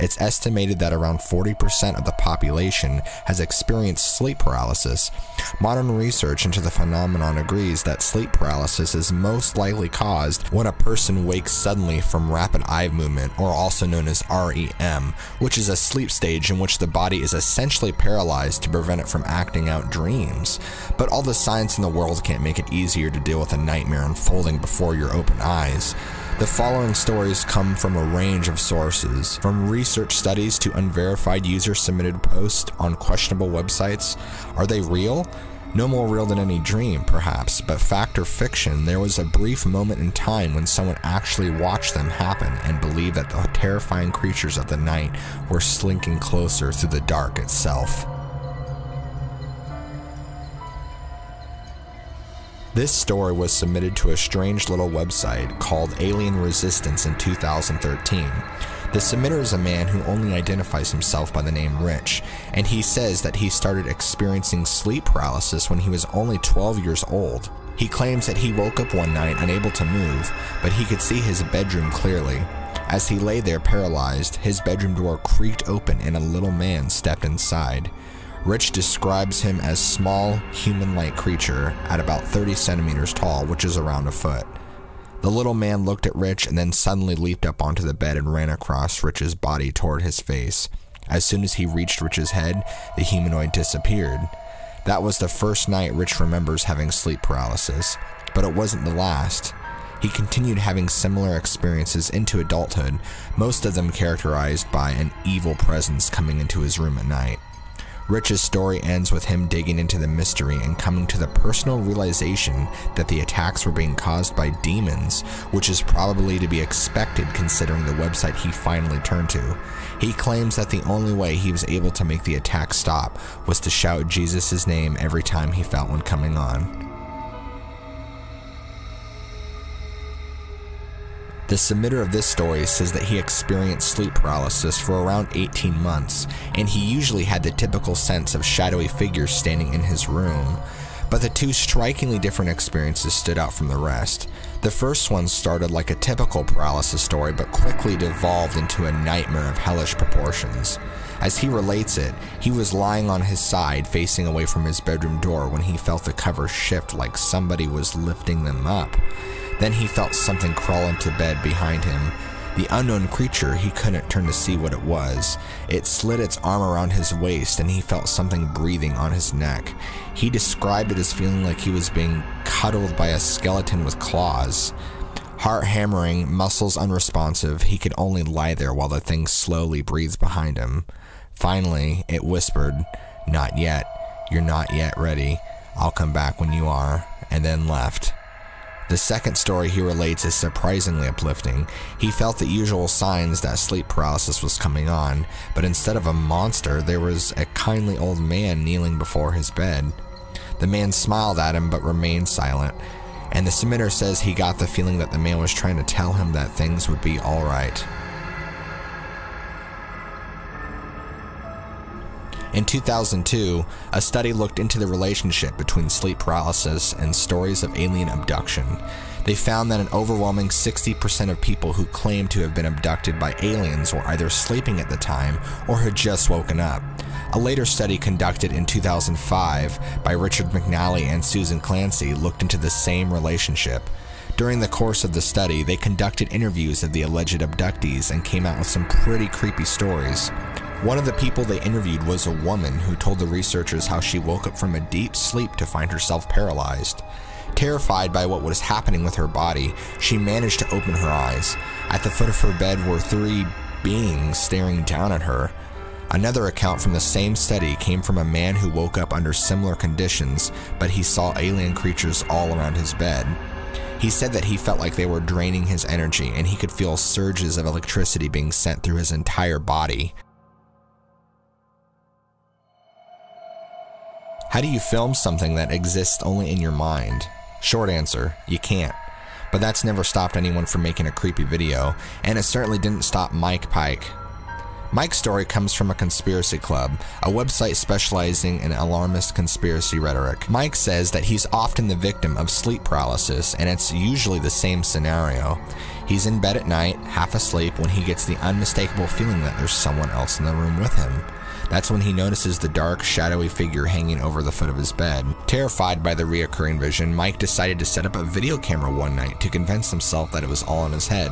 It's estimated that around 40% of the population has experienced sleep paralysis. Modern research into the phenomenon agrees that sleep paralysis is most likely caused when a person wakes suddenly from rapid eye movement, or also known as REM, which is a sleep stage in which the body is essentially paralyzed to prevent it from acting out dreams. But all the science in the world can't make it easier to deal with a nightmare unfolding before your open eyes. The following stories come from a range of sources, from research studies to unverified user-submitted posts on questionable websites. Are they real? No more real than any dream, perhaps, but fact or fiction, there was a brief moment in time when someone actually watched them happen and believed that the terrifying creatures of the night were slinking closer through the dark itself. This story was submitted to a strange little website called Alien Resistance in 2013. The submitter is a man who only identifies himself by the name Rich, and he says that he started experiencing sleep paralysis when he was only 12 years old. He claims that he woke up one night unable to move, but he could see his bedroom clearly. As he lay there paralyzed, his bedroom door creaked open and a little man stepped inside. Rich describes him as small, human-like creature at about 30 centimeters tall, which is around a foot. The little man looked at Rich and then suddenly leaped up onto the bed and ran across Rich's body toward his face. As soon as he reached Rich's head, the humanoid disappeared. That was the first night Rich remembers having sleep paralysis, but it wasn't the last. He continued having similar experiences into adulthood, most of them characterized by an evil presence coming into his room at night. Rich's story ends with him digging into the mystery and coming to the personal realization that the attacks were being caused by demons, which is probably to be expected considering the website he finally turned to. He claims that the only way he was able to make the attack stop was to shout Jesus' name every time he felt one coming on. The submitter of this story says that he experienced sleep paralysis for around 18 months, and he usually had the typical sense of shadowy figures standing in his room. But the two strikingly different experiences stood out from the rest. The first one started like a typical paralysis story, but quickly devolved into a nightmare of hellish proportions. As he relates it, he was lying on his side facing away from his bedroom door when he felt the cover shift like somebody was lifting them up. Then he felt something crawl into bed behind him. The unknown creature, he couldn't turn to see what it was. It slid its arm around his waist and he felt something breathing on his neck. He described it as feeling like he was being cuddled by a skeleton with claws. Heart hammering, muscles unresponsive, he could only lie there while the thing slowly breathed behind him. Finally, it whispered, "Not yet. You're not yet ready. I'll come back when you are," and then left. The second story he relates is surprisingly uplifting. He felt the usual signs that sleep paralysis was coming on, but instead of a monster, there was a kindly old man kneeling before his bed. The man smiled at him but remained silent, and the submitter says he got the feeling that the man was trying to tell him that things would be alright. In 2002, a study looked into the relationship between sleep paralysis and stories of alien abduction. They found that an overwhelming 60% of people who claimed to have been abducted by aliens were either sleeping at the time or had just woken up. A later study conducted in 2005 by Richard McNally and Susan Clancy looked into the same relationship. During the course of the study, they conducted interviews of the alleged abductees and came out with some pretty creepy stories. One of the people they interviewed was a woman who told the researchers how she woke up from a deep sleep to find herself paralyzed. Terrified by what was happening with her body, she managed to open her eyes. At the foot of her bed were 3 beings staring down at her. Another account from the same study came from a man who woke up under similar conditions, but he saw alien creatures all around his bed. He said that he felt like they were draining his energy and he could feel surges of electricity being sent through his entire body. How do you film something that exists only in your mind? Short answer, you can't. But that's never stopped anyone from making a creepy video, and it certainly didn't stop Mike Pike. Mike's story comes from a conspiracy club, a website specializing in alarmist conspiracy rhetoric. Mike says that he's often the victim of sleep paralysis, and it's usually the same scenario. He's in bed at night, half asleep, when he gets the unmistakable feeling that there's someone else in the room with him. That's when he notices the dark, shadowy figure hanging over the foot of his bed. Terrified by the reoccurring vision, Mike decided to set up a video camera one night to convince himself that it was all in his head.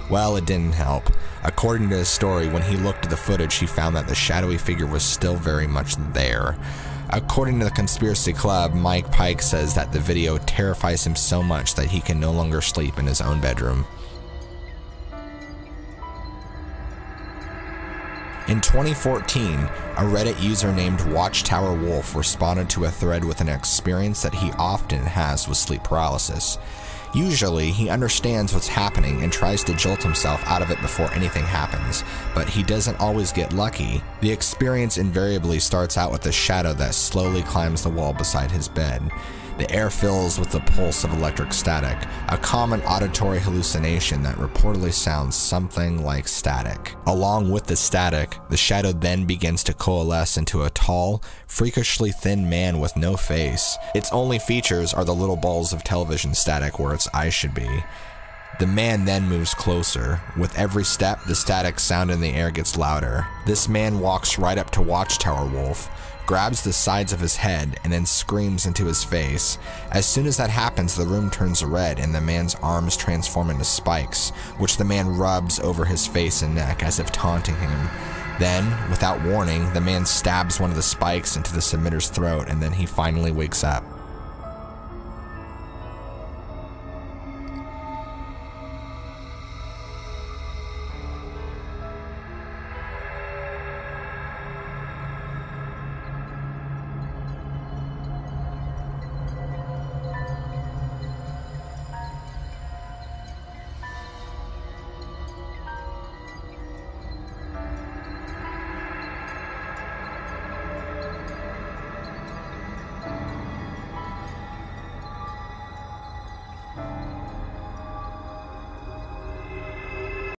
Well, it didn't help. According to his story, when he looked at the footage, he found that the shadowy figure was still very much there. According to the conspiracy club, Mike Pike says that the video terrifies him so much that he can no longer sleep in his own bedroom. In 2014, a Reddit user named Watchtower Wolf responded to a thread with an experience that he often has with sleep paralysis. Usually, he understands what's happening and tries to jolt himself out of it before anything happens, but he doesn't always get lucky. The experience invariably starts out with a shadow that slowly climbs the wall beside his bed. The air fills with the pulse of electric static, a common auditory hallucination that reportedly sounds something like static. Along with the static, the shadow then begins to coalesce into a tall, freakishly thin man with no face. Its only features are the little balls of television static where its eyes should be. The man then moves closer. With every step, the static sound in the air gets louder. This man walks right up to Watchtower Wolf, grabs the sides of his head, and then screams into his face. As soon as that happens, the room turns red and the man's arms transform into spikes, which the man rubs over his face and neck as if taunting him. Then, without warning, the man stabs one of the spikes into the submitter's throat, and then he finally wakes up.